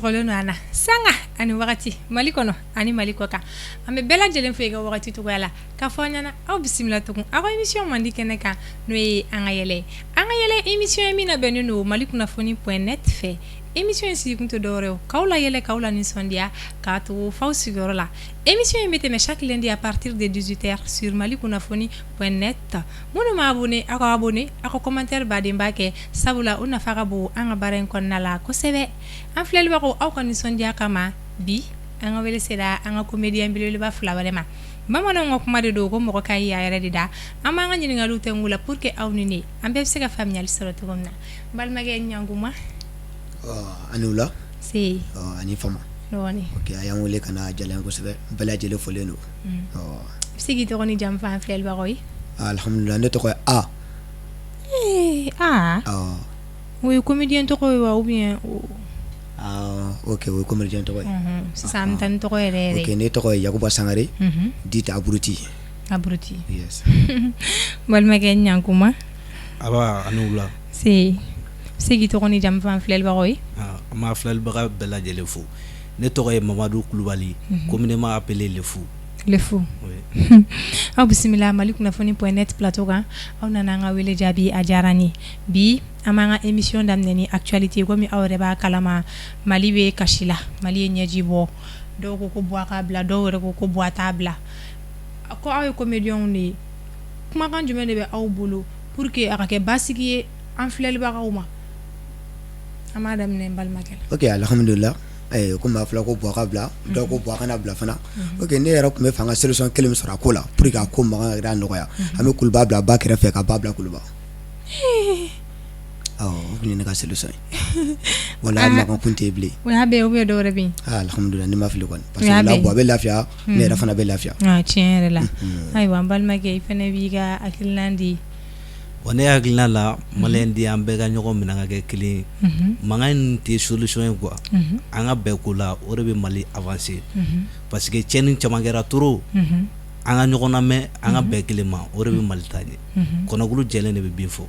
sɔgɔlen don an na sanga ani wagati Mali kɔnɔ ani Mali kɔ kan an bɛ bɛɛ lajɛlen fo i ka wagati cogoya la k'a fɔ an ɲɛna aw bisimila tugun aw ka émission mandi kɛnɛ kan n'o ye an ka yɛlɛ émission ye min labɛnnen don Mali kunnafoni.net fɛ émission in sigi kun tɛ dɔwɛrɛ ye k'aw la yɛlɛ k'aw la nisɔndiya k'a to f'aw sigiyɔrɔ la émission in bɛ tɛmɛ chaque lundi à partir de 18h sur malikunnafoni.net minnu ma abonné aw ka abonné aw ka commentaire baden b'a kɛ sabula o nafa ka bon an ka baara in kɔnɔna la kosɛbɛ an filɛlibagaw aw ka nisɔndiya kama bi an ka wele sera an ka comédien belebeleba fila wɛrɛ ma bamananw ka kuma de don ko mɔgɔ ka yi a yɛrɛ de da an b'an ka ɲininkaliw tɛngu la pour que aw ni ne an bɛɛ bɛ se ka faamuyali sɔrɔ cogo min na balimakɛ Ɲankuma ani wula se ani fama ok a y'an wele ka na jala kosɛbɛ bɛɛ lajɛlen fɔlen don sigi tɔgɔ ni jamu f'an filɛlibagaw ye alhamdulillah ne tɔgɔ ye o ye comédien tɔgɔ ye wa ou bien ok o ye comédien tɔgɔ ye sisan an bɛ taa ni tɔgɔ yɛrɛ yɛrɛ ok ne tɔgɔ ye Yakuba Sangare dit Aburuti yes balimakɛ Ɲankuma aba ani wula sigi tɔgɔ ni jamu f'an filɛlibagaw ye an b'a filɛlibaga bɛɛ lajɛlen fo ne tɔgɔ ye Mamadu Kulubali communément appelé Le Fou aw bisimila Mali kunnafoni.net plateau kan aw nana an ka wele jaabi a diyara n ye bi an b'an ka émission daminɛ ni actualité komi aw yɛrɛ b'a kalama Mali bɛ kasi la Mali ye ɲɛji bɔ dɔw ko bɔ a k'a bila dɔw yɛrɛ ko bɔ a t'a bila ko aw ye comédienw de ye kumakan jumɛn de bɛ aw bolo pour que a ka kɛ basigi ye an filɛlibagaw ma an b'a daminɛ n balimakɛ la ok alhamdulillah ko m'a fila ko bɔ a ka bila dɔw ko bɔ a kana bila fana ok ne yɛrɛ tun bɛ fɛ an ka solution kelen min sɔrɔ a ko la pour que a ko mankan yɛrɛ nɔgɔya an bɛ kuluba bila ba kɛrɛfɛ ka ba bila kuluba o kun ye ne ka solution ye wala mankan kun tɛ bilen o y'a bɛɛ ou bien dɔ wɛrɛ bɛ yen alhamdulillah ne ma fili kɔni parce que labɔ a bɛ lafiya ne yɛrɛ fana bɛ lafiya tiɲɛ yɛrɛ la ayiwa n balimakɛ i fana b'i ka hakilina di wa ne hakilina la maliyɛn di an bɛɛ ka ɲɔgɔn minɛ ka kɛ kelen ye mankan in tɛ solution ye quoi an ka bɛɛ ko la o de bɛ Mali avancer parce que cɛnni caman kɛra trop an ka ɲɔgɔn lamɛn an ka bɛɛ kelen ma o de bɛ Mali taa ɲɛ kɔnɔkulu jɛlen de bɛ bin fɔ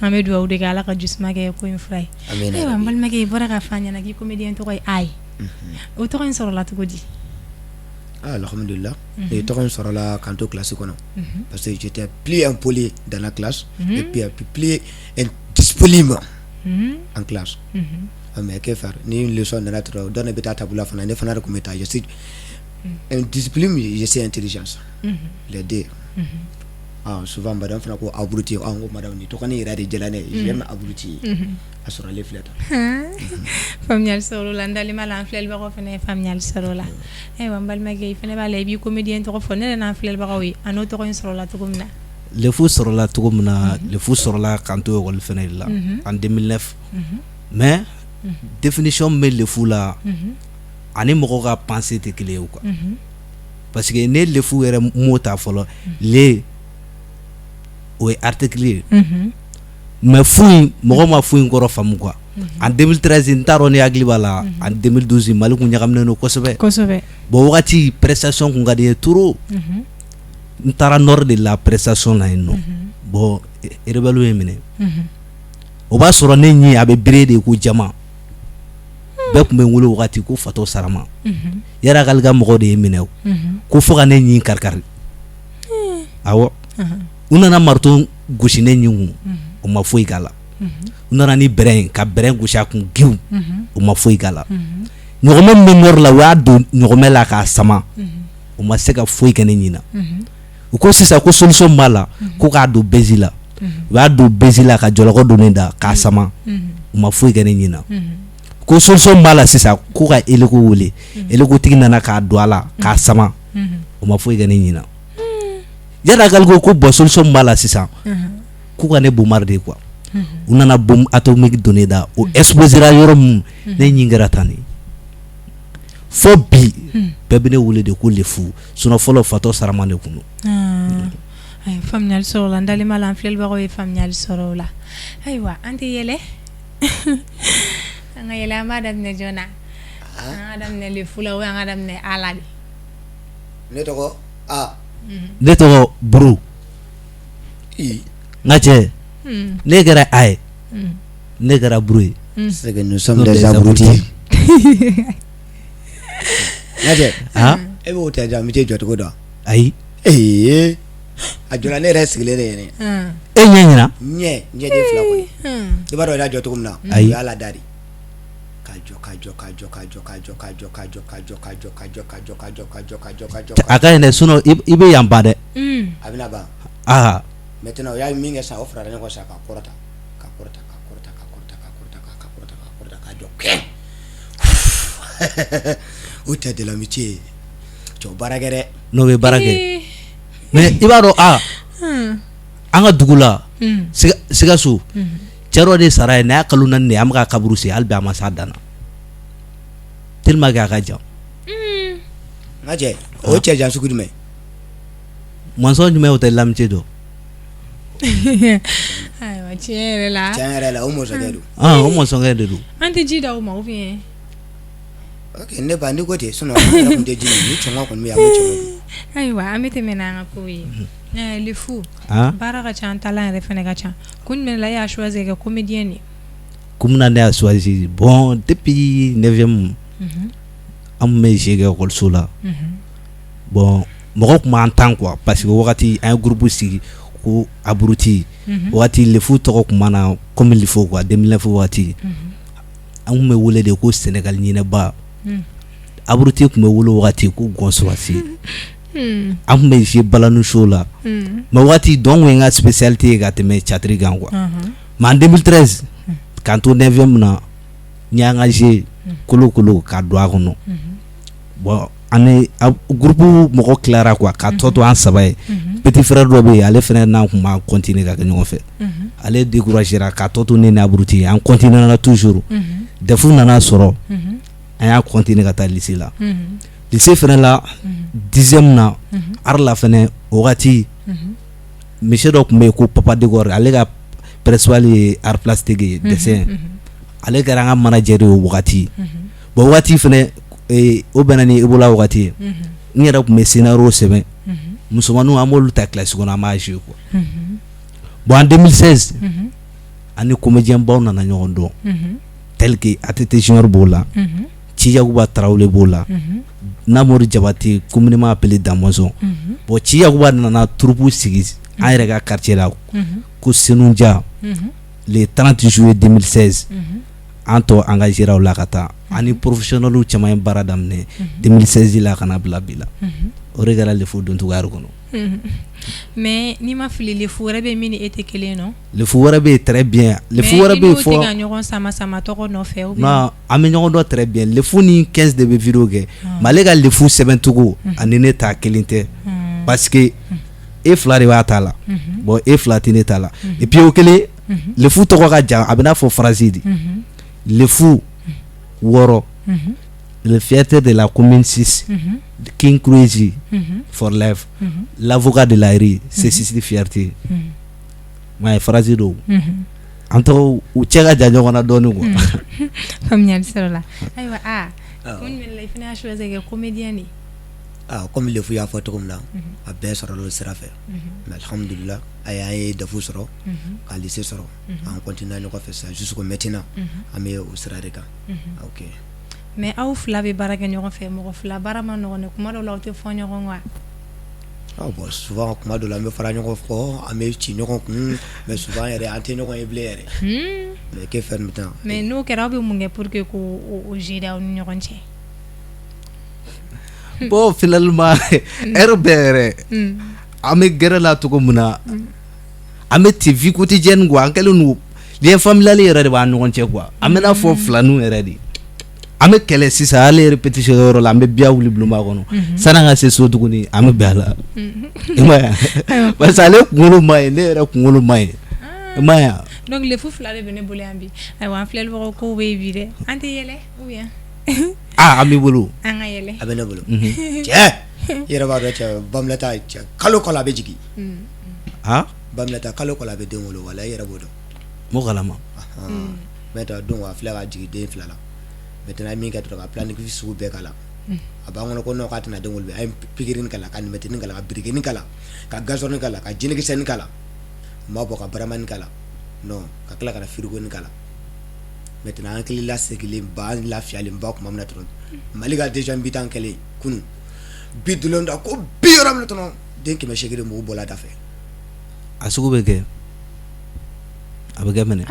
an bɛ dugawu de kɛ Ala ka jisuma kɛ ko in fura ye ayiwa n balimakɛ i bɔra k'a fɔ an ɲɛna k'i comédien tɔgɔ ye Ayi o tɔgɔ in sɔrɔla cogo di alhamdulillah et tɔgɔ in sɔrɔla kan to classe kɔnɔ parce que j'étais plus impoli dans la classe et puis plus indisponible en classe mais que faire ni leçon nana trop donne bɛ taa tabula fana ne fana de tun bɛ taa je suis indiscipline je suis intelligence les deux souvent madame fana ko Aburuti ko madame ni tɔgɔ ni yɛrɛ de jɛla ne ye j'aime Aburuti a sɔrɔ ale filɛ tan faamuyali sɔrɔ la n dalima la an filɛlibagaw fana ye faamuyali sɔrɔ la ayiwa n balimakɛ i fana b'a la i b'i comédien tɔgɔ fɔ ne yɛrɛ n'an filɛlibagaw ye a n'o tɔgɔ in sɔrɔla cogo min na Le Fou sɔrɔla cogo min na Le Fou sɔrɔla kan to école fana de la en 2009 mais définition min bɛ Le Fou la ani mɔgɔw ka pensée tɛ kelen ye quoi parce que ne Le Fou yɛrɛ mot ta fɔlɔ le o ye article ye mais fou in mɔgɔ ma fou in kɔrɔ faamu quoi en 2013 n t'a dɔn ne hakili b'a la en 2012 Mali kun ɲagaminen don kosɛbɛ bon wagati prestation kun ka di n ye trop n taara nord de la prestation la yen nɔ bon rebelle ye minɛ o b'a sɔrɔ ne ɲi a bɛ bere de ko jama bɛɛ kun bɛ n wele wagati ko Fato Sarama yɛrɛ k'ale ka mɔgɔ de ye minɛ o ko fo ka ne ɲi kari-kari awɔ u nana marteau gosi ne ɲi kun o ma foyi k'a la u nana ni bɛrɛn ka bɛrɛn gosi a kun giw o ma foyi k'a la ɲɔgɔmɛ min bɛ nord la u y'a don ɲɔgɔmɛ la k'a sama o ma se ka foyi kɛ ne ɲi na u ko sisan ko solution b'a la ko k'a don bezi la u y'a don bezi la ka jɔlɔkɔ don ne da k'a sama u ma foyi kɛ ne ɲi na ko solution b'a la sisan ko ka eliko wele elikotigi nana k'a don a la k'a sama o ma foyi kɛ ne ɲi na yàrá k'ale ko bon solution b'a la sisan k'u ka ne bombarder de quoi u nana bombe atomique don ne da o exposera yɔrɔ min ne ɲi kɛra tan de fo bi bɛɛ bɛ ne wele de ko Le Fou sinon fɔlɔ Fato Sarama de kun don ayi faamuyali sɔrɔ la n dalima la an filɛlibagaw ye faamuyali sɔrɔ o la ayiwa an tɛ yɛlɛ an ka yɛlɛ an b'a daminɛ joona an ka daminɛ Le Fou la ou an ka daminɛ A la de ne tɔgɔ A ne tɔgɔ Buru n ka cɛ ne kɛra A ye ne kɛra Buru ye c'est que nous sommes des abrutis Ngaje ah e b'o tɛ ja métier jɔcogo dɔn ayi a jɔla ne yɛrɛ sigilen de ye e ɲɛ ɲina ɲɛden fila koyi i b'a dɔn i y'a jɔ cogo min na o Ayi. y'a ladari ka jɔ a ka ɲi dɛ sinon i bɛ yan ba dɛ a bɛna ban ah maintenant o y'a min kɛ sa o farala ɲɔgɔn sa ka kɔrɔta ka jɔ kɛ o tɛ de la métier cɛw baara kɛ dɛ n'o bɛ baara kɛ mais i b'a dɔn an ka dugu la Sikaso cɛ dɔ de sara ye n'a y'a kalo 4 de ye an bɛ ka kaburu sen hali bi a ma s'a dan na tellement que a ka jan Ngaje o cɛ jan sugu jumɛn mɔnsɔn jumɛn o tɛ lamɛnce dɔn ayiwa tiɲɛ yɛrɛ la o mɔsɔkɛ don o mɔnsɔnkɛ de don an tɛ ji da o ma ou bien ok ne ba ni ko ten sinon an yɛrɛ tun tɛ ji min ni cɔngɔn kɔni bɛ yan an bɛ cɔngɔn dun ayiwa an bɛ tɛmɛ n'an ka kow ye le fou baara ka ca talent yɛrɛ fɛnɛ ka ca kun jumɛn la e y'a choisir kɛ comédien de comme na ne y'a choisi bon depuis 9e an tun bɛ jeu kɛ école la bon mɔgɔw tun b'an tan quoi parce que wagati an ye groupe sigi ko Aburuti wagati le fou tɔgɔ tun mana comme il faut quoi 2009 wagati an tun bɛ wele de ko Sénégal ɲinɛba Aburuti tun bɛ wele wagati ko Gɔnsurasi an tun bɛ jeu balanu show la mais wagati donc n ka spécialité ye ka tɛmɛ catiri kan quoi mais en 2013 k'an to 9e na n y'an ka jeu kolokolo ka don a kɔnɔ bon ani groupe mɔgɔ tilara quoi ka tɔ to an 3 ye petit frère dɔ bɛ yen ale fɛnɛ n'an tun b'a continuer ka kɛ ɲɔgɔn fɛ ale découragera ka tɔ to ne ni Aburuti an continuera toujours defu nana sɔrɔ an y'a continuer ka taa lycée la lycée fɛnɛ la 10e na art la fɛnɛ o wagati monsieur dɔ tun bɛ yen ko Papa Degor ale ka principal ye art plastique ye dessin ale kɛra an ka manager ye o wagati bon wagati fɛnɛ o bɛnna ni Ebola wagati ye n yɛrɛ tun bɛ scénario sɛbɛn musomaninw an b'olu ta classe kɔnɔ an b'a jouer quoi bon en 2016 ani comédien baw nana ɲɔgɔn dɔn tel que ATT Junior b'o la Ciyakuba Tarawele b'o la Namori Jabate communément appelé Damɔzɔn bon Ciyakuba nana troupe sigi an yɛrɛ ka quartier la ko Senunja le 30 juillet 2016 an tɔ engagera o la ka taa ani professionnels caman ye baara daminɛ 2016 la kana bila bi la o de kɛra le fou don cogoya kɔnɔ mais n'i ma fili le fou wɛrɛ bɛ min ni e tɛ kelen non le fou wɛrɛ bɛ yen très bien le fou wɛrɛ bɛ yen fɔ mais i n'o tɛ ka ɲɔgɔn sama tɔgɔ nɔfɛ ou bien non an bɛ ɲɔgɔn dɔn très bien le fou ni 15 de bɛ vidéo kɛ mais ale ka le fou sɛbɛncogo ani ne ta kelen tɛ parce que e fila de b'a ta la bon e fila tɛ ne ta la et puis o kelen le fou tɔgɔ ka jan a bɛ n'a fɔ phrase de le fou wɔɔrɔ le fierté de la commune 6 King Crazy for life l'avocat de la rue c'est Sisi Fierté mais phrase do an tɔgɔ u cɛ ka jan ɲɔgɔn na dɔɔnin quoi faamuyali sɔrɔ la ayiwa kun jumɛn la i fana y'a choisir kɛ comédien de comme le fou y'a fɔ cogo min na a bɛɛ sɔrɔla o sira fɛ mais alhamdulillah a y'an ye defu sɔrɔ ka lycée sɔrɔ an continue ɲɔgɔn fɛ sa jusqu'au maintenant an bɛ o sira de kan ok mais aw fila bɛ baara kɛ ɲɔgɔn fɛ mɔgɔ fila baara ma nɔgɔn dɛ kuma dɔw la aw tɛ fɔ ɲɔgɔn wa bon souvent kuma dɔw la an bɛ fara ɲɔgɔn kɔ an bɛ ci ɲɔgɔn kun mais souvent yɛrɛ an tɛ ɲɔgɔn ye bilen yɛrɛ mais que faire maintenant mais n'o kɛra aw bɛ mun kɛ pour que ko o gérer aw ni ɲɔgɔn cɛ bon finalement heure bɛɛ yɛrɛ an bɛ gɛrɛ la cogo min na an bɛ ten vie quotidienne quoi an kɛlen don lien familial yɛrɛ de b'an ɲɔgɔn cɛ quoi an bɛ n'a fɔ filaninw yɛrɛ de an bɛ kɛlɛ sisan ale répétition yɔrɔ la an bɛ biya wuli bulonba kɔnɔ sanni an ka se so tuguni an bɛ bɛn a la i m'a ye parce que ale kunkolo ma ɲi ne yɛrɛ kunkolo ma ɲi i m'a ye donc le fou fila de bɛ ne bolo yan bi ayiwa an filɛlibagaw kow bɛ yen bi dɛ an tɛ yɛlɛ ou bien an b'i bolo an ka yɛlɛ a bɛ ne bolo cɛ i yɛrɛ b'a dɔn cɛ Baminata cɛ kalo kalo a bɛ jigin Baminata kalo kalo a bɛ den wolo wala i yɛrɛ b'o dɔn m'o kalama maintenant donc a filɛ ka jigin den fila la maintenant min kɛ dɔrɔn ka planifier sugu bɛɛ k'a la a b'an kɔnɔ ko non k'a tɛna den wolo a ye pikirini k'a la ka alimɛtinin k'a la ka birikinin k'a la ka gazɔrɔni k'a la ka jinɛkisɛnin k'a la n b'a bɔ ka baramani k'a la non ka tila ka na firigoni k'a la maintenant an hakili la segilen ba an lafiyalen ba kuma min na dɔrɔn Mali ka déjà bi tan kɛlen kunu bi dulen da ko bi yɔrɔ min na dɔrɔn den 800 de mɔgɔw bɔla da fɛ a sugu bɛ kɛ a bɛ kɛ mɛnɛ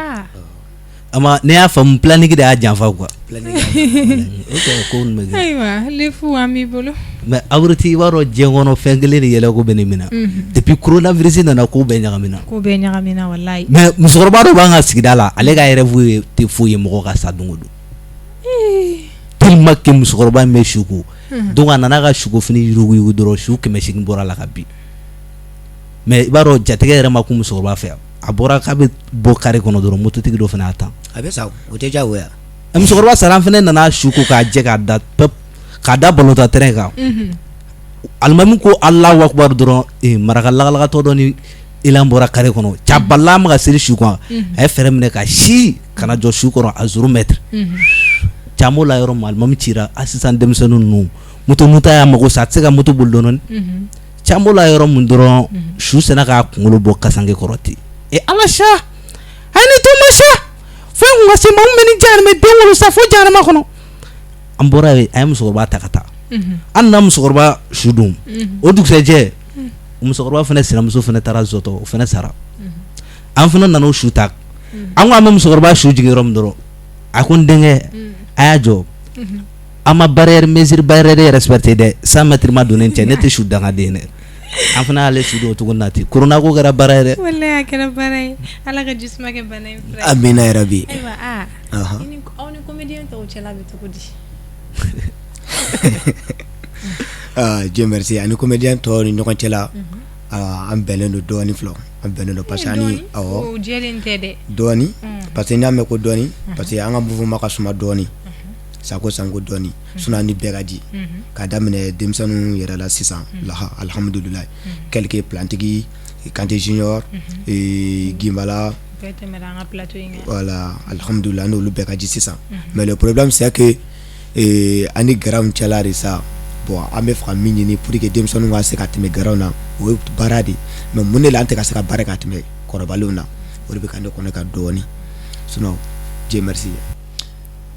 ama ne y'a faamu planning de y'a janfa quoi planning ok ko nin bɛ kɛ ayiwa le fu an b'i bolo mais abriti i b'a dɔn diɲɛ kɔnɔ fɛn kelen de yɛlɛ ko bɛ ne minɛ depuis coronavirus nana ko bɛɛ ɲagamina ko bɛɛ ɲagamina wallahi mais musokɔrɔba dɔ b'an ka sigida la ale ka rêve ye tɛ foyi ye mɔgɔ ka sa don o don tellement que musokɔrɔba in bɛ su ko donc a nana ka suko fini yuruguyugu dɔrɔn su 800 bɔra la ka bin mais i b'a dɔn jatigɛ yɛrɛ ma kun musokɔrɔba fɛ a bɔra k'a bɛ bɔ kare kɔnɔ dɔrɔn mototigi dɔ fana y'a tan a bɛ sa o tɛ diyagoya musokɔrɔba sara fana nana su ko k'a jɛ k'a da balontan terrain kan alimami ko Allahu akbar dɔrɔn maraka lagalagatɔ dɔ ni ilan bɔra kare kɔnɔ cabala ma ka seri su kan a ye fɛrɛ minɛ ka si kana jɔ su kɔrɔ a 0 mètre caman la yɔrɔ ma alimami cira a sisan denmisɛnnin ninnu moto nuta y'a mago sa a tɛ se ka moto boli dɔɔnin caman la yɔrɔ mun dɔrɔn su sena k'a kunkolo bɔ kasange kɔrɔ ten ala sa a ye ne to ma sa fo n ka se ma n bɛ ni jahanama den wolo sa fo jahanama kɔnɔ an bɔra yen a ye musokɔrɔba ta ka taa an nana musokɔrɔba su dun o dugusɛjɛ musokɔrɔba fana sinamuso fana taara zɔtɔ o fana sara an fana nana o su ta an ko an bɛ musokɔrɔba su jigin yɔrɔ min dɔrɔn a ko n denkɛ a y'a jɔ an ma barrière mesure barrière respecté dɛ 100 mètres ma donnen cɛ ne tɛ su dangaden dɛ an fana y'ale su don o cogo na ten corona ko kɛra baara ye dɛ wallahi a kɛra baara ye ala ka jisuma kɛ bana in fura amina yarabi ayiwa aw ni comédien tɔw cɛla bɛ cogo di Dieu merci ani comédien tɔw ni ɲɔgɔn cɛla an bɛnnen don dɔɔni fɔlɔ an bɛnnen don parce que ani o jɛlen tɛ dɛ dɔɔni parce que n'i y'a mɛn ko dɔɔni parce que an ka mouvement ka suma dɔɔni sako sanko dɔɔni sinon ani bɛɛ ka di k'a daminɛ denmisɛnninw yɛrɛ la sisan laha alhamdulilayi quelques plantigi Kante Junior Gimbala bɛɛ tɛmɛra an ka plateau in kan voilà alhamdulilayi n'olu bɛɛ ka di sisan mais le problème c'est que ani garaw cɛla de sa bon an bɛ fɛ ka min ɲini pour que denmisɛnninw ka se ka tɛmɛ garaw na o ye baara de mais mun de la an tɛ ka se ka baara ka tɛmɛ kɔrɔbalenw na o de bɛ ka ne kɔnɔ ka dɔɔni sinon Dieu merci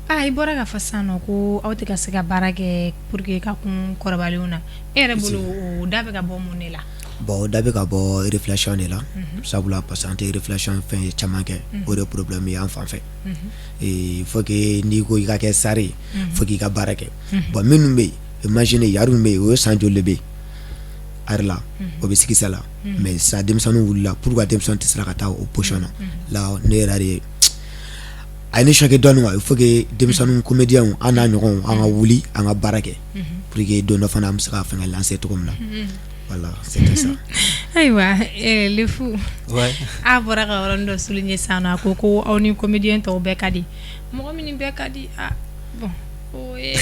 i bɔra ka fɔ sisan nɔ ko aw tɛ ka se ka baara kɛ pour que ka kun kɔrɔbalenw na e yɛrɛ bolo o da bɛ ka bɔ mun de la bon o da bɛ ka bɔ réflexion de la sabula parce que an tɛ réflexion fɛn ye caman kɛ o de problème ye an fan fɛ faut que n'i ko i ka kɛ sare ye faut k'i ka baara kɛ bon minnu bɛ yen imagine yaru min bɛ yen o ye san joli de bɛ yen ari la o bɛ sigi sa la mais sa denmisɛnninw wulila pour que denmisɛnnin tɛ sera ka taa o position na la ne yɛrɛ de ye a ye ne choqué dɔɔni quoi il faut que denmisɛnninw comédiens an n'a ɲɔgɔnw an ka wuli an ka baara kɛ pour que don dɔ fana an bɛ se ka fɛngɛ lancer cogo min na voilà c'était ça ayiwa le fou a bɔra ka yɔrɔnin dɔ souligner sisan nɔ a ko ko aw ni comédien tɔw bɛɛ ka di mɔgɔ min bɛɛ ka di bon o ye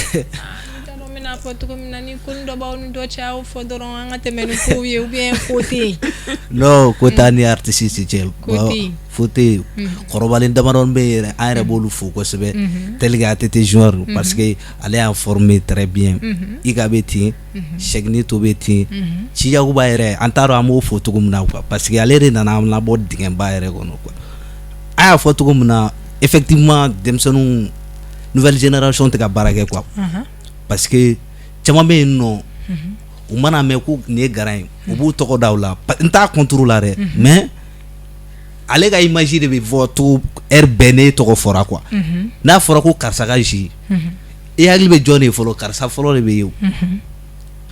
n t'a fɔ cogo min na ni ko dɔ b'aw ni dɔ cɛ aw fɔ dɔrɔn an ka tɛmɛ ni kow ye ou bien ko tɛ yen non ko t'a ni artiste cɛ fo tɛ yen kɔrɔbalen damadɔni bɛ yen yɛrɛ an yɛrɛ b'olu fo kosɛbɛ tel que ATT Junior parce que ale y'a formé très bien Ika bɛ ten Sɛkinito bɛ ten Ciyakuba yɛrɛ an t'a dɔn an b'o fo cogo min na quoi parce que ale de nana an labɔ dingɛba yɛrɛ kɔnɔ quoi a y'a fɔ cogo min na effectivement denmisɛnninw nouvelle génération tɛ ka baara kɛ quoi parce que caman bɛ yen nɔ u mana mɛn ko nin ye garan ye u b'u tɔgɔ da u la n t'a contre la dɛ mais ale ka image de bɛ fɔ to heure bɛɛ ne tɔgɔ fɔra quoi n'a fɔra ko karisa ka ji e hakili bɛ jɔn de fɔlɔ karisa fɔlɔ de bɛ yen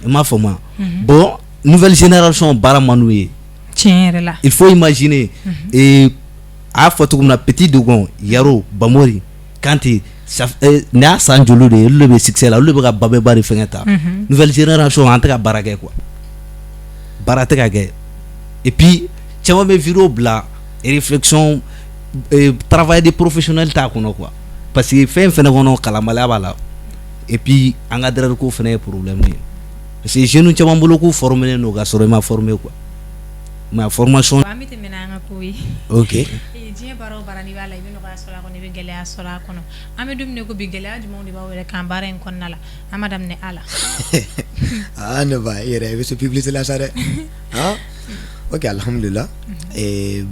i m'a faamu bon nouvelle génération baara man d'u ye tiɲɛ yɛrɛ la il faut imaginer a y'a fɔ cogo min na Petit Dogon Yaro Bamori Kante ne y'a san joli de ye olu de bɛ succès la olu de bɛ ka babɛba de fɛngɛ ta nouvelle génération an tɛ ka baara kɛ quoi baara tɛ ka kɛ et puis caman bɛ vidéo bila réflexion travail de professionnel t'a kɔnɔ quoi parce que fɛn fɛnɛ kɔnɔ kalanbaliya b'a la et puis an ka directeur ko fɛnɛ ye problème ye parce que jeunes caman bolo k'u formé don ka sɔrɔ i ma formé quoi mais formation an bɛ tɛmɛ n'an ka ko ye ok diɲɛ baara o baara n'i b'a la i bɛ nɔgɔya sɔrɔ a kɔnɔ i bɛ gɛlɛya sɔrɔ a kɔnɔ an bɛ don min na ko bi gɛlɛya jumɛnw de b'aw yɛrɛ kan baara in kɔnɔna la an ma daminɛ a la ne ba yɛrɛ i bɛ so publicité la sa dɛ ok alhamdulillah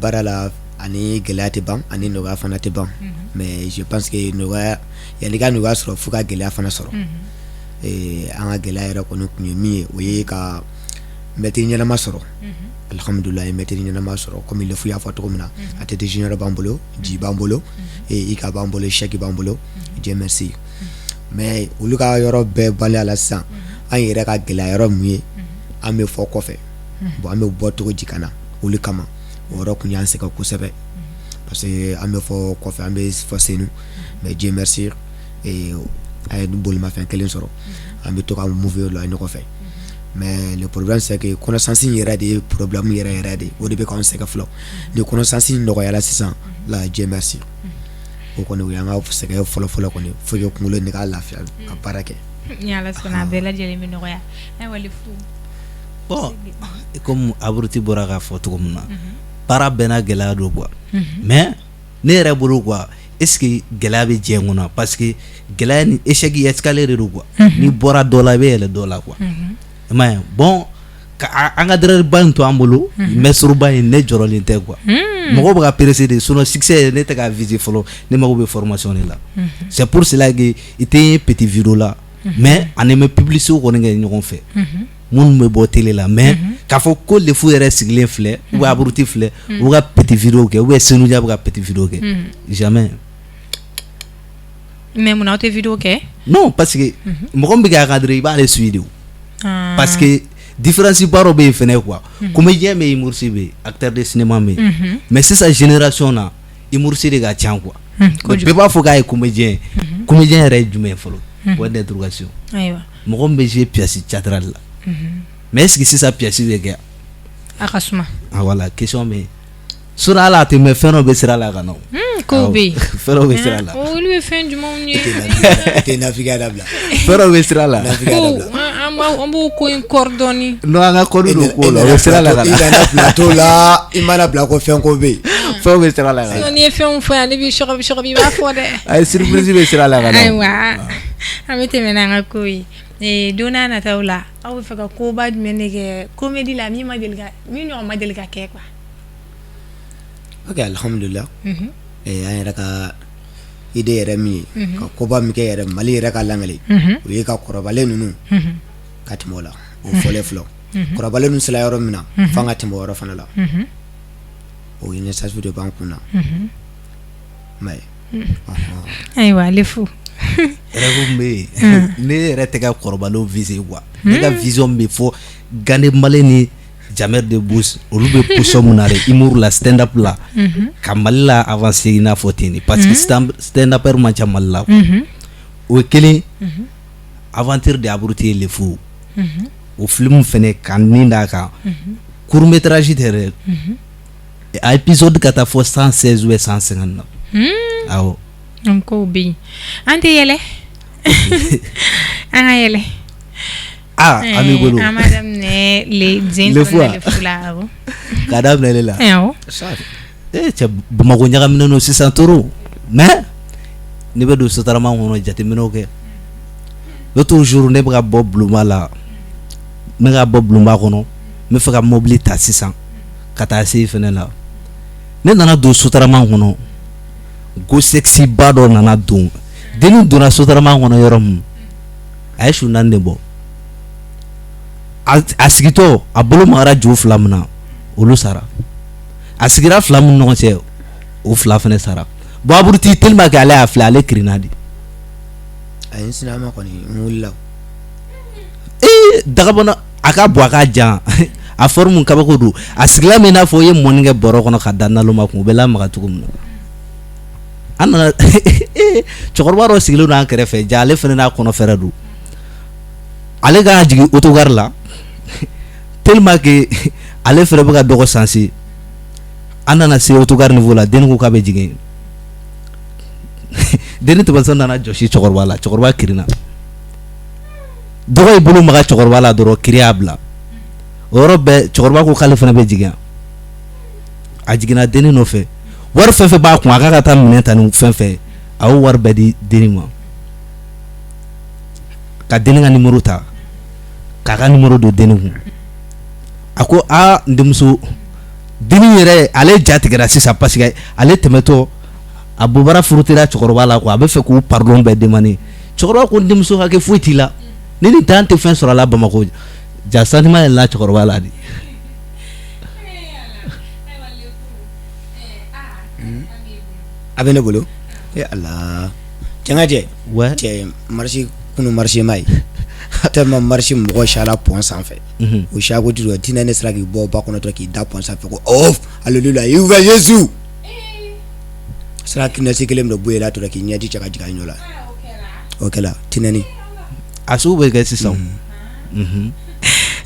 baara la ani gɛlɛya tɛ ban ani nɔgɔya fana tɛ ban mais je pense que yani ka nɔgɔya sɔrɔ fo ka gɛlɛya fana sɔrɔ an ka gɛlɛya yɛrɛ kɔni kun ye min ye o ye ka mɛtiri ɲɛnama sɔrɔ alhamdulillah ye mɛtiri ɲɛnama sɔrɔ comme le y'a fɔ cogo min na a tɛ junior b'an bolo ji b'an bolo i ka b'an bolo chèque b'an bolo Dieu merci mais olu ka yɔrɔ bɛɛ baliya la sisan an yɛrɛ ka gɛlɛya yɔrɔ mun ye an bɛ fɔ kɔfɛ bon an bɛ bɔ cogo ji kana olu kama o yɔrɔ kun y'an sɛgɛn kosɛbɛ parce que an bɛ fɔ kɔfɛ an bɛ fɔ senu mais Dieu merci a ye bolimafɛn kelen sɔrɔ an bɛ to ka move o la ɲɔgɔn fɛ mais le problème c'est que connaissance yɛrɛ de ye problème yɛrɛ de o de bɛ k'an sɛgɛn fɔlɔ ni connaissance nɔgɔyara sisan la Dieu merci o kɔni o y'an ka sɛgɛn fɔlɔ kɔni fo que kunkolo ni ka lafiya ka baara kɛ ni Ala sɔnna a bɛɛ lajɛlen bɛ nɔgɔya ayiwa Lefu bon comme Aburuti bɔra k'a fɔ cogo min na baara bɛɛ n'a gɛlɛya don quoi mais ne yɛrɛ bolo quoi est-ce que gɛlɛya bɛ diɲɛ kɔnɔ parce que gɛlɛya ni échec escalier de don quoi ni bɔra dɔ la i bɛ yɛlɛ dɔ la quoi i m'a ye bon an ka dɛrɛba in to an bolo mɛsuruba in ne jɔrɔlen tɛ quoi mɔgɔw bɛ ka presser de sinon succès ne tɛ ka viser fɔlɔ ne mago bɛ formation de la c'est pour cela que i tɛ petit vidéo la mais ani bɛ publicité kɔni kɛ ɲɔgɔn fɛ minnu bɛ bɔ télé la mais k'a fɔ ko Lefu yɛrɛ sigilen filɛ ou bien Aburuti filɛ u ka petit vidéo kɛ ou bien Senuja bɛ ka petit vidéo kɛ jamais. mais mun na aw tɛ vidéo kɛ non parce que mɔgɔ min bɛ k'a cadrer i b'ale suivre de parce que différence ba dɔ bɛ yen fɛnɛ quoi comédien bɛ yen humoriste bɛ yen acteur de cinéma bɛ yen mais sisan génération na humoriste de ka ca quoi bɛɛ b'a fɔ k'a ye comédien comédien yɛrɛ ye jumɛn ye fɔlɔ point d'interrogation ayiwa mɔgɔ min bɛ jouer pièce théâtrale la mais est-ce que sisan pièce bɛ kɛ a ka suma ah voilà question bɛ yen sinon ala tɛ mɛ fɛn dɔ bɛ sira la ka na o kow bɛ yen fɛn dɔ bɛ sira la olu ye fɛn jumɛnw ye tɛ nafigiya dabila fɛn dɔ bɛ sira la an b'o ko in kɔrɔdɔni non an ka kɔri don ko la o bɛ sira la ka na i nana plateau la i mana bila ko fɛn ko bɛ yen fɛn bɛ sira la ka na n'i ye fɛnw fɔ yan ne b'i sɔgɔbi i b'a fɔ dɛ ayi surprise bɛ sira la ka na ayiwa an bɛ tɛmɛ n'an ka ko ye don n'a nataw la aw bɛ fɛ ka koba jumɛn de kɛ comédie la min ɲɔgɔn ma deli ka kɛ quoi ok alhamdulillah an yɛrɛ ka idée yɛrɛ min ye ka koba min kɛ yɛrɛ Mali yɛrɛ ka langale o ye ka kɔrɔbalen ninnu ka tɛmɛ o la o fɔlen filɛ kɔrɔbalen ninnu sera yɔrɔ min na f'an ka tɛmɛ o yɔrɔ fana la o initiative de b'an kun na mais ayiwa Lefu rêve bɛ yen ne yɛrɛ tɛ ka kɔrɔbalenw viser quoi ne ka vision bɛ fɔ Gane Male ni Jamel Debbouze olu bɛ position mun na dɛ humour la stand up la ka Mali la avancer i n'a fɔ ten de parce que stand upper man ca Mali la o ye kelen aventure de Aburuti ye Lefu o film fɛnɛ ka nin d'a kan court métrage tɛ dɛ a épisode ka taa fɔ 116 ou 159 awɔ kow bɛ yen an tɛ yɛlɛ an ka yɛlɛ an b'i bolo an b'a daminɛ Lefu la awɔ k'a daminɛ ne la awɔ cɛ Bamakɔ ɲagaminen don sisan trop mais ne bɛ don sotarama kɔnɔ jateminɛw kɛ l'autre jour ne bɛ ka bɔ Bulonba la n bɛ ka bɔ Bulonba kɔnɔ n bɛ fɛ ka mobili ta sisan ka taa se fɛnɛ la ne nana don sotarama kɔnɔ go sexy ba dɔ nana don denni donna sotarama kɔnɔ yɔrɔ min a ye su 4 de bɔ a sigitɔ a bolo magara ju 2 min na olu sara a sigira 2 min ɲɔgɔn cɛ o 2 fɛnɛ sara bon Aburuti tellement que ale y'a filɛ ale kirinna de a ye n sinama kɔni n wulila dagabɔna a ka bɔ a ka jan a forme kabako don a sigila min n'a fɔ i ye mɔni kɛ bɔrɔ kɔnɔ ka da naloma kun o bɛ lamaga cogo min na an nana cɛkɔrɔba dɔ sigilen don an kɛrɛfɛ ja ale fɛnɛ n'a kɔnɔ fɛrɛ don ale ka jigin autogar la tellement que ale fɛnɛ bɛ ka dɔgɔ sanse an nana se autogar niveau la denni ko k'a bɛ jigin denni tɛmɛsɛn nana jɔsi cɛkɔrɔba la cɛkɔrɔba kirinna dɔgɔ y'i bolo maga cɛkɔrɔba la dɔrɔn kiri y'a bila o yɔrɔ bɛɛ cɛkɔrɔba ko k'ale fɛnɛ bɛ jigin a jiginna denni nɔfɛ wari fɛn fɛn b'a kun a k'a ka taa minɛn ta ni fɛn fɛn a y'o wari bɛɛ di denni ma ka denni ka numéro ta k'a ka numéro don denni kun a ko n denmuso denni yɛrɛ ale ja tigɛra sisan parce que ale tɛmɛtɔ a bobara furutira cɛkɔrɔba la quoi a bɛ fɛ k'u pardon bɛɛ demander cɛkɔrɔba ko denmuso hakɛ foyi t'i la ni nin tan tɛ fɛn sɔrɔ a la Bamakɔ ja sentiment yɛlɛla cɛkɔrɔba la de. a bɛ ne bolo ala cɛngajɛ Ouais. cɛ marché kunu marché ma ye tellement marché mɔgɔ sala pont sanfɛ o sago ti tinɛ ne sera k'i bɔ ba kɔnɔ dɔrɔn k'i da pont sanfɛ ko alléluia il ouvert Jésus sera kinɛsi kelen min bɔ yɛlɛ dɔrɔn k'i ɲɛji cɛ ka jigin a ɲɔ la o kɛla tinɛni a sugu bɛ kɛ sisan.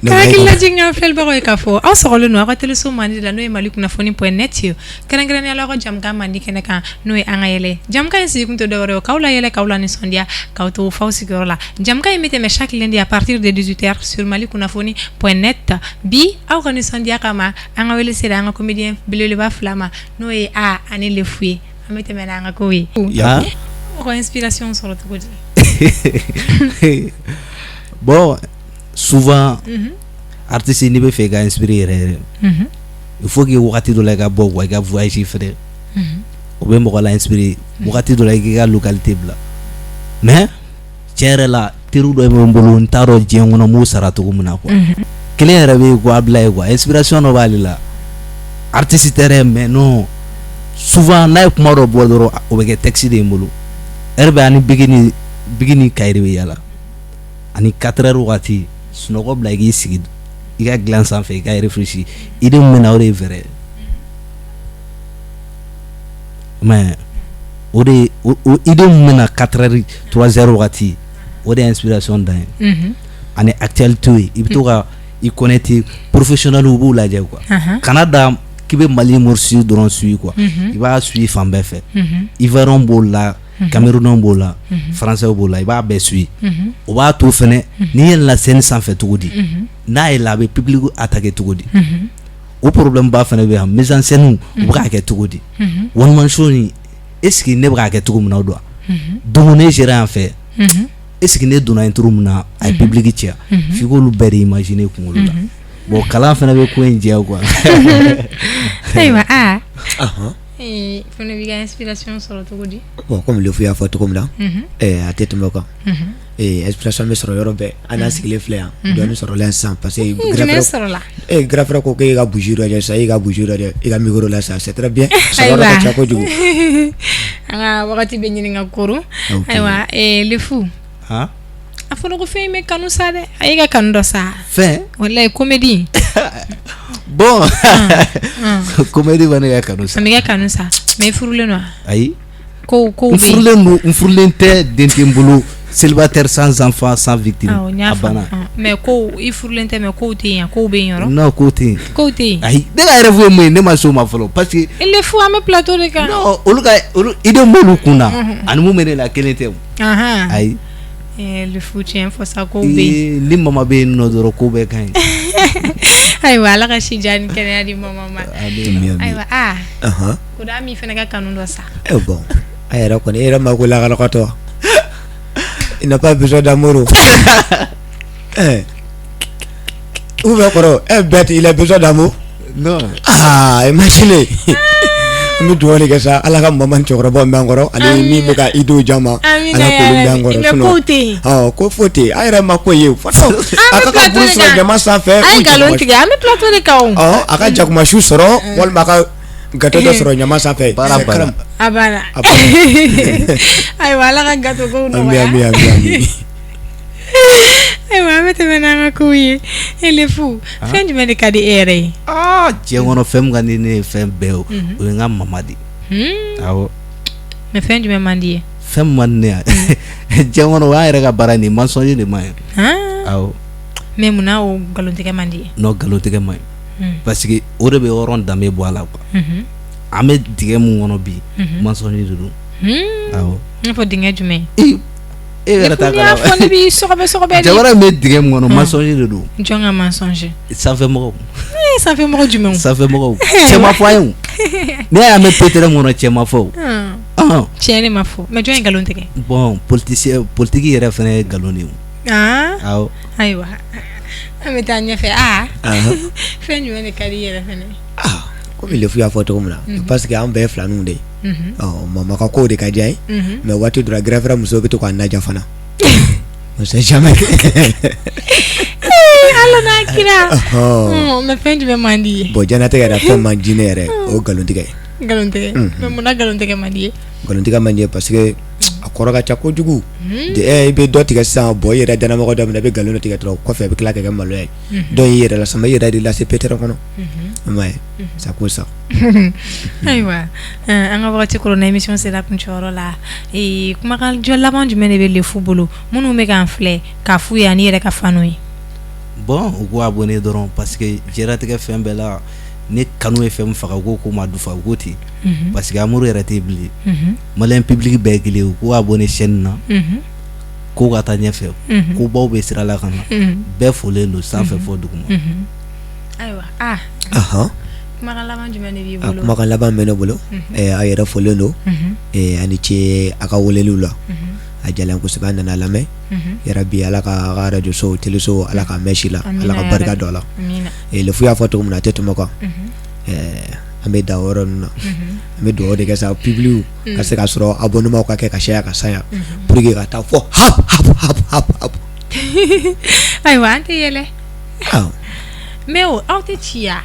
Kakila jinga felbago e kafo aw sɔgɔlen no aw ka teleso mandi la n'o ye Mali kunnafoni.net ye kɛrɛnkɛrɛnnenya la aw ka jamukan mandi kɛnɛ kan n'o ye an ka yɛlɛ jamukan in sigi kun tɛ dɔwɛrɛ ye k'aw la yɛlɛ k'aw la nisɔndiya k'aw to faw sigiyɔrɔ la jamukan in bɛ tɛmɛ chaque lundi à partir de 18h sur Mali kunnafoni.net bi aw ka nisɔndiya kama an ka wele sera an ka comédien belebeleba fila ma n'o ye A ani Lefu ye an bɛ tɛmɛ n'an ka kow ye o ka inspiration sɔrɔ cogo di Bon souvent artiste ni bɛ fɛ ka inspirer yɛrɛ il faut que wagati dɔ la i ka bɔ quoi i ka voyage fɛnɛ o bɛ mɔgɔ la inspirer wagati dɔ la i k'i ka localité bila mais tiɲɛ yɛrɛ la teriw dɔ bɛ n bolo n t'a dɔn diɲɛ kɔnɔ m'o sara cogo min na quoi kelen yɛrɛ bɛ quoi bila ye quoi inspiration dɔ b'ale la artiste tɛ dɛ mais non souvent n'a ye kuma dɔ bɔ dɔrɔn o bɛ kɛ texte de ye n bolo heure bɛ ani bigi ni Kayiri bɛ yala ani 4 heures wagati sunɔgɔ bila i k'i sigi i ka gilan sanfɛ i ka réfléchir idée min bɛna o de ye vrai mais o de o idée min bɛna 4 heures 3 heures wagati o de ye inspiration dan ye ani actualité ye i bɛ to ka i connecter professionnel u b'u lajɛ quoi kana da k'i bɛ Mali morceau dɔrɔn suit quoi i b'a suit fan bɛɛ fɛ Ivoirien b'o la Camerounais b'o la Français b'o la i b'a bɛɛ suit o b'a to fɛnɛ n'i yɛlɛnna scène sanfɛ cogo di n'a yɛlɛla a bɛ public attaquer cogo di o problème ba fɛnɛ bɛ yan mise en scène u bɛ k'a kɛ cogo di one man show ni est ce que ne bɛ k'a kɛ cogo min na o don donc ne géré yan fɛ est ce que ne donna intro min na a ye public cɛ f'i k'olu bɛɛ de imaginer kunkolo la bon kalan fɛnɛ bɛ ko in jɛ quoi ayiwa fɛnɛ b'i ka inspiration sɔrɔ cogo di bon comme Lefu y'a fɔ cogo min na a tɛ tɛmɛ o kan inspiration bɛ sɔrɔ yɔrɔ bɛɛ an n'a sigilen filɛ yan dɔɔnin sɔrɔla yan sisan parce que grand frère ko k'e ka bougie dɔ kɛ sisan e ka bougie dɔ kɛ i ka micro la sisan c'est très bien sɔrɔ ka ca kojugu an ka wagati bɛ ɲini ka koron ayiwa Lefu a fɔra ko fɛn in bɛ kanu sa dɛ a y'i ka kanu dɔ sa fɛn walayi comédie bon comédie bɛ ne ka kanu sa a bɛ kɛ kanu sa mais i furulen don wa ayi ko bɛ n furulen tɛ den tɛ n bolo célibataire sans enfant sans victime a banna mais ko i furulen tɛ mais kow tɛ yen kow bɛ yen yɔrɔ non kow tɛ yen ayi ne ka rêve ye mun ye ne ma se o ma fɔlɔ parce que il faut an bɛ plateau de kan non olu idée m'olu kun na ani mun bɛ ne la kelen tɛ o ayi Lefu tiɲɛ fɔ sa kow bɛ yen ni mama bɛ yen nɔ dɔrɔn ko bɛɛ ka ɲi ayiwa ala ka si diya ni kɛnɛya di mama ma ayiwa ko da min fɛnɛ ka kanu dɔ sa bon a yɛrɛ kɔni e yɛrɛ ma ko lakalakatɔ il n'a pas besoin d'amour ou bien kɔrɔ bête il a besoin d'amour non imaginez an bɛ dugawu de kɛ sa ala ka mama ni cɛkɔrɔbaw mɛn an kɔrɔ ani min bɛ ka idow jama ala k'olu mɛn an kɔrɔ ko foyi tɛ yen an yɛrɛ ma ko ye a ka ka buru sɔrɔ jama sanfɛ an ye nkalon tigɛ an bɛ plateau de kan o a ka jakumasiw sɔrɔ walima a ka gâteau dɔ sɔrɔ ɲama sanfɛ a banna ayiwa ala ka gâteau kow nɔgɔya ayiwa an bɛ tɛmɛ n'an ka kow ye Lefu fɛn jumɛn de ka di e yɛrɛ ye diɲɛ kɔnɔ fɛn min ka di ne ye fɛn bɛɛ o ye n ka mama de awɔ mais fɛn jumɛn man di ye fɛn min man di ne ye diɲɛ kɔnɔ o y'an yɛrɛ ka baara nin mensonge de man ɲi awɔ mais munna o nkalontigɛ man di ye non nkalontigɛ man ɲi parce que o de bɛ hɔrɔn danbe bɔ a la quoi an bɛ dingɛ mun kɔnɔ bi mensonge de don awɔ i n'a fɔ dingɛ jumɛn e yɛrɛ t'a kalama fɔ ne b'i sɔgɔbɛ de jamana min bɛ dingɛ mun kɔnɔ mensonge de don jɔn ka mensonge sanfɛmɔgɔw sanfɛmɔgɔ jumɛnw sanfɛmɔgɔw cɛ ma fɔ an ye o n'i y'a mɛn pétéré mun kɔnɔ cɛ ma fɔ o tiɲɛ de ma fɔ mais jɔn ye nkalon tigɛ bon politique yɛrɛ fɛnɛ ye nkalon de ye o awɔ ayiwa an bɛ taa ɲɛfɛ fɛn jumɛn de ka di i yɛrɛ fɛnɛ komi Lefu y'a fɔ cogo min na parce que an bɛɛ ye filaninw de ye mama ka ko de ka diya ye mais waati dɔ la grand frère muso bɛ to k'a naja fana on sait jamais ala n'a kira mais fɛn jumɛn man di ye bon diɲɛnatigɛ yɛrɛ fɛn man di ne yɛrɛ o galontigɛ ye galontigɛ mais munna galontigɛ man di ye galontigɛ man di ye parce que a kɔrɔ ka ca kojugu i bɛ dɔ tigɛ sisan bon i yɛrɛ dannamɔgɔ dɔ minɛ i bɛ galon dɔ tigɛ dɔrɔn kɔfɛ i bɛ tila ka kɛ maloya ye dɔw y'i yɛrɛ lasama i yɛrɛ de lase pétrin kɔnɔ i m'a ye ça ko sa ayiwa an ka wagati kɔrɔ na émission sera kuncɛyɔrɔ la kumakan jɔ laban jumɛn de bɛ lefu bolo minnu bɛ k'an filɛ k'a f'u ye ani yɛrɛ ka fanu ye bon u k'u abonné dɔrɔn parce que diɲɛlatigɛ fɛn bɛɛ la ni kanu ye fɛn min faga u ko k'u ma dufa u ko ten parce que amour yɛrɛ tɛ bilen malien public bɛɛ ye kelen u k'u abonné chaîne na k'u ka taa ɲɛfɛ ko baw bɛ sira la ka na bɛɛ folen don sanfɛ fɔ duguma ayiwa kumakan laban jumɛn de b'i bolo kumakan laban bɛ ne bolo a yɛrɛ folen don ani ce a ka weleliw la a jalen kosɛbɛ an nana lamɛn yɛrɛ bi ala ka radio so télé so ala ka mɛn si la ala ka barika don a la lefu y'a fɔ cogo min na a tɛ tɛmɛ kan an bɛ da yɔrɔ ninnu na an bɛ dugawu de kɛ sa public ka se ka sɔrɔ abonnement ka kɛ ka caya ka saya pour que ka taa fɔ hap ayiwa an tɛ yɛlɛ mais aw tɛ ci ya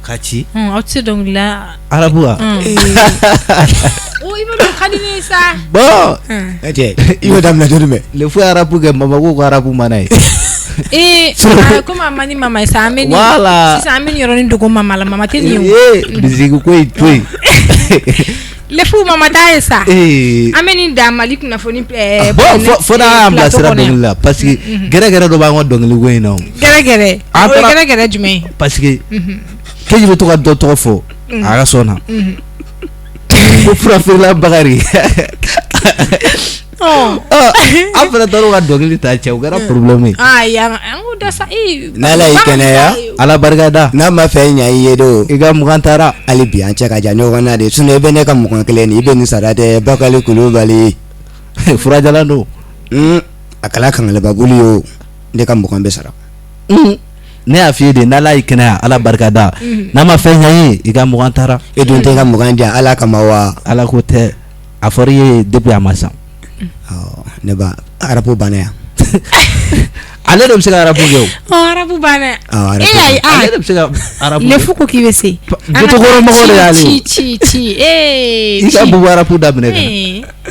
ka ci aw tɛ se dɔnkili la arabu wa i bɛ don ka di ne ye sa bon i bɛ daminɛ joli mɛ lefu ye arabu kɛ mamako ko arabu mana ye comme a man di mama ye sa an bɛ voilà sisan an bɛ nin yɔrɔnin dogo mama la mama tɛ nin ye bisiki ko ye to ye lefu mama t'a ye sa an bɛ nin da mali kunnafoni bon fo n'a y'an bilasira dɔnkili la parce que gɛrɛgɛrɛ dɔ b'an ka dɔnkili ko in na gɛrɛgɛrɛ o ye gɛrɛgɛrɛ jumɛn ye parce que keji bɛ to ka dɔ tɔgɔ fɔ a ka sɔn na ko furafeerela Bakari an fana taara ka dɔnkili ta cɛ o kɛra problème ye ayi an k'o da sa n'ala y'i kɛnɛya ala barika da n'a ma fɛn ɲa i ye do i ka mugan taara hali bi an cɛ ka jan ɲɔgɔn na de sinon i bɛ ne ka mugan kelen nin i bɛ nin sara dɛ Bakari Kulubali furajalan don a kɛla kangalababuli ye o ne ka mugan bɛ sara ne y'a f'i ye de n'ala y'i kɛnɛya ala barika da n'a ma fɛn ɲa i ye i ka mugan taara e dun tɛ ka mugan di yan ala kama wa ala ko tɛ a fɔra i ye depuis a ma san ne ba arabu banna yan ale de bɛ se ka arabu kɛ o arabu banna ale de bɛ se ka arabu lefu ko k'i bɛ se dutukɔrɔmɔgɔ de y'ale ci i ka bubu arabu daminɛ kan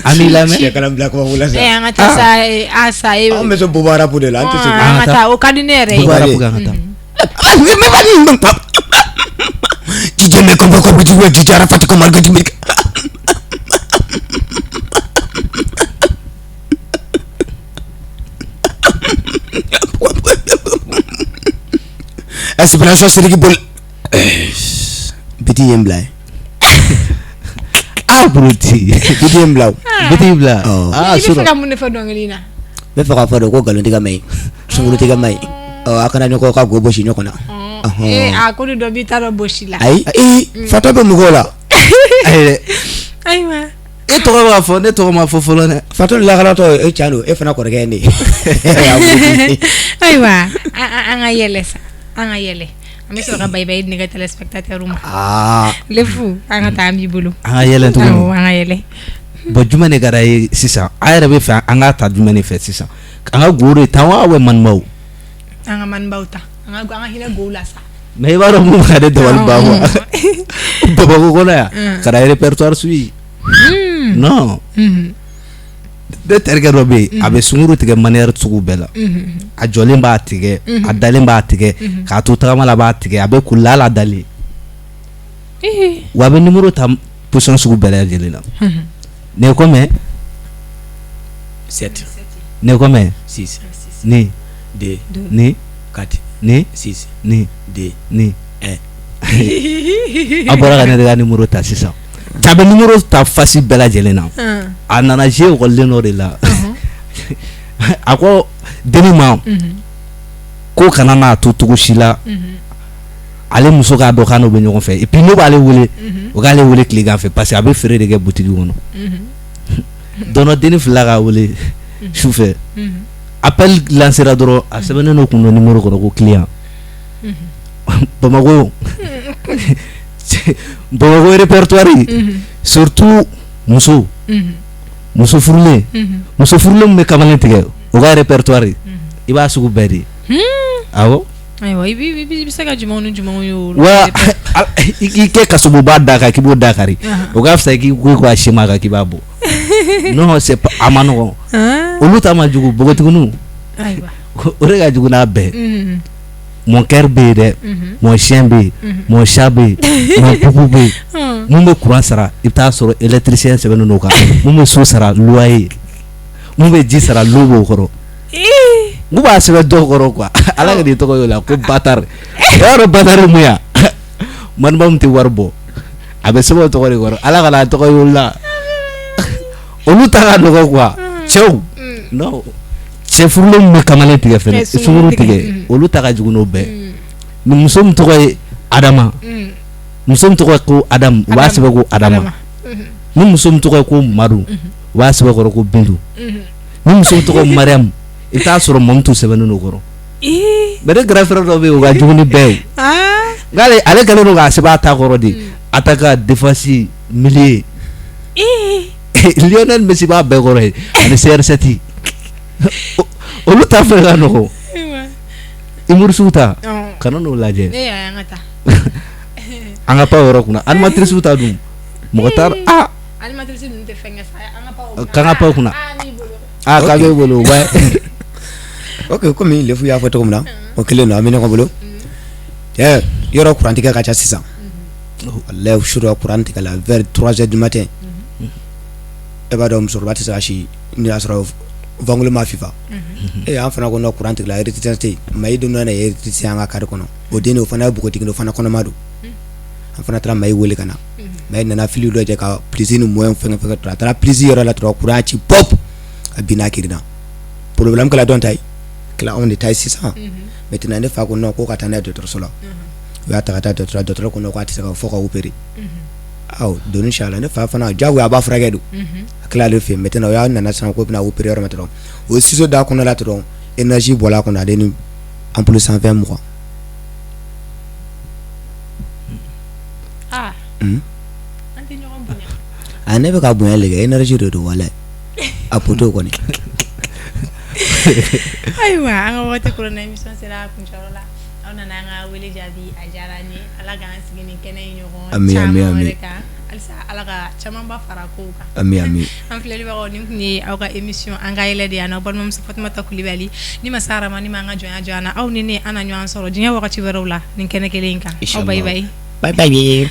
an b'i lamɛn cɛ kana bila kuma wula sa an ka taa sa an bɛ se bubu arabu de la an tɛ se an ka taa o ka di ne yɛrɛ ye bubu arabu kan ka taa DJ me kombo kombo DJ Arafat ko marga jimi Aspiration Serigi Bol Biti Yembla bruti Biti Yembla biti bla sura ka mun ne fa dɔnkili na be fa ka fa do ko galon tiga mai sunguru tiga mai akana ni ko ka go boshi nyoko na a ko do bi taro boshi la ai fata be mugo la ayiwa e tɔgɔ b'a fɔ ne tɔgɔ ma fɔ fɔlɔ dɛ fata la kala to e chano e fana kɔrɔkɛ ne ayiwa an ka yɛlɛ sa an ka yɛlɛ an bɛ sɔrɔ ka bayi nɛgɛ téléspectateur ma lefu an ka taa an b'i bolo an ka yɛlɛ tuguni an ka yɛlɛ bon jumɛn de ka d'a ye sisan a yɛrɛ bɛ fɛ an ka ta jumɛn de fɛ sisan an ka go de ta wa manibaw an ka manibaw ta an ka hinɛ gow la sa mais i b'a dɔn mun ka ne dabali ban wa Bamakɔ kɔnɔ yan ka da répertoire suit non ne terikɛ dɔ bɛ yen a bɛ sunkuru tigɛ manière sugu bɛɛ la a jɔlen b'a tigɛ a dalen b'a tigɛ k'a to tagama la b'a tigɛ a bɛ kulila la dalen wa a bɛ numéro ta position sugu bɛɛ lajɛlen na ne ko mɛ 7 ne ko mɛ 6 ni 2 ni 4 ni 6 ni 2 ni 1 a bɔra ka ne de ka numéro ta sisan a bɛ numéro ta fasi bɛɛ lajɛlen na a nana je ekɔliden dɔ de la a ko deni ma ko kana n'a to cogo si la ale muso k'a dɔn k'an n'o bɛ ɲɔgɔn fɛ et puis ne b'ale wele o k'ale wele tilegan fɛ parce que a bɛ feere de kɛ butigi kɔnɔ don dɔ deni filila k'a wele sufɛ appel lancera dɔrɔn a sɛbɛnnen dɔ kun dɔ numéro kɔrɔ ko client Bamakɔ Bamakɔ répertoire surtout muso muso furulen muso furulen bɛ kamalen tigɛ o ka répertoire i b'a sugu bɛɛ de awɔ ayiwa i bɛ se ka jumɛnw ni jumɛnw ye o wa i k'i kɛ kasuguba da kan k'i b'o dakari o ka fisa i k'i ko a sima kan k'i b'a bɔ non c'est pas a ma nɔgɔn olu ta ma jugu bogotiginiw ayiwa o de ka jugu n'a bɛɛ mon cœur bɛ yen dɛ mon chien bɛ yen mon chat bɛ yen mon poupou bɛ yen mun bɛ courant sara i bɛ taa sɔrɔ électricien sɛbɛnnen don o kan mun bɛ so sara loyer mun bɛ ji sara lo b'o kɔrɔ n b'a sɛbɛn dɔw kɔrɔ quoi ala ka nin tɔgɔ y'o la ko batard i y'a dɔn batard mun ya maniba mun tɛ wari bɔ a bɛ sɛbɛn o tɔgɔ de kɔrɔ ala ka n'a tɔgɔ y'o la olu ta ka nɔgɔ quoi cɛw non cɛ furulen bɛ kamalen tigɛ fɛnɛ sunkuru tigɛ olu ta ka jugu n'o bɛɛ ni muso min tɔgɔ ye Adama muso min tɔgɔ ye ko Adamu u b'a sɛbɛn ko Adama ni muso min tɔgɔ ye ko Madu u b'a sɛbɛn kɔrɔ ko Bintu ni muso min tɔgɔ ye Mariam i t'a sɔrɔ Mamutu sɛbɛnnen don o kɔrɔ mais ne grand frère dɔ bɛ yen o ka jugu ni bɛɛ ye nka ale kɛlen don k'a sɛbɛn a ta kɔrɔ de attaquant défense milieu Lionel Messi b'a bɛɛ kɔrɔ ye ani CR7 olu ta fɛ ka nɔgɔ humoriste ta kana n'o lajɛ an ka pan yɔrɔ kunna animatrice ta dun mɔgɔ t'a animatrice ninnu tɛ fɛn kɛ sa k'an ka pan kunna k'a bɛ bolo wa ok komi lefu y'a fɔ cogo min na o kelen don an bɛ ɲɔgɔn bolo yɔrɔ kurantigɛ ka ca sisan walahi sura kuran tigɛ la vers 3h du matin e b'a dɔn musokɔrɔba tɛ se ka si n'i y'a sɔrɔ vangolo ma fifa an fana ko no kuran tigɛ la électricité mayi don na électricité an ka kari kɔnɔ o den o fana ye bugotigi o fana kɔnɔma don an fana taara mayi wele ka na mayi nana fili dɔ jɛ ka prise ni moyen fɛn a taara prise yɔrɔ la dɔrɔn kuran ci pop a binna kirina problème kɛla dɔn ta ye kila anw de ta ye sisan maintenant ne fa ko non ko ka taa n'a ye dɔgɔtɔrɔso la u y'a ta ka taa dɔgɔtɔrɔ ko non k'a tɛ se ka fɔ ka opérer aw don inshallah ne fa fana jagoya a b'a furakɛ don a kila ale fɛ yen maintenant o y'a nana sisan ko bɛna opérer yɔrɔ min dɔrɔn o ciseau d'a kɔnɔ la dɔrɔn énergie bɔra a kɔnɔ ale ni ampoule 120 mugan a ne bɛ ka bonya le kɛ énergie de don walahi a poto kɔni ayiwa an ka waati korona émission sera a kuncɛyɔrɔ la aw nana an ka wele jaabi a diyara an ye ala k'an sigi nin kɛnɛ in ɲɔgɔn caman wɛrɛ kan halisa ala ka camanba fara kow kan ami an filɛlibagaw nin tun ye aw ka émission an ka yɛlɛ de yan n'aw balimamuso Fatumata Kulibali ni ma se Arama ni ma an ka jɔnya jɔ an na aw ni ne an na ɲɔgɔn sɔrɔ diɲɛ wagati wɛrɛw la nin kɛnɛ kelen in kan aw bye bye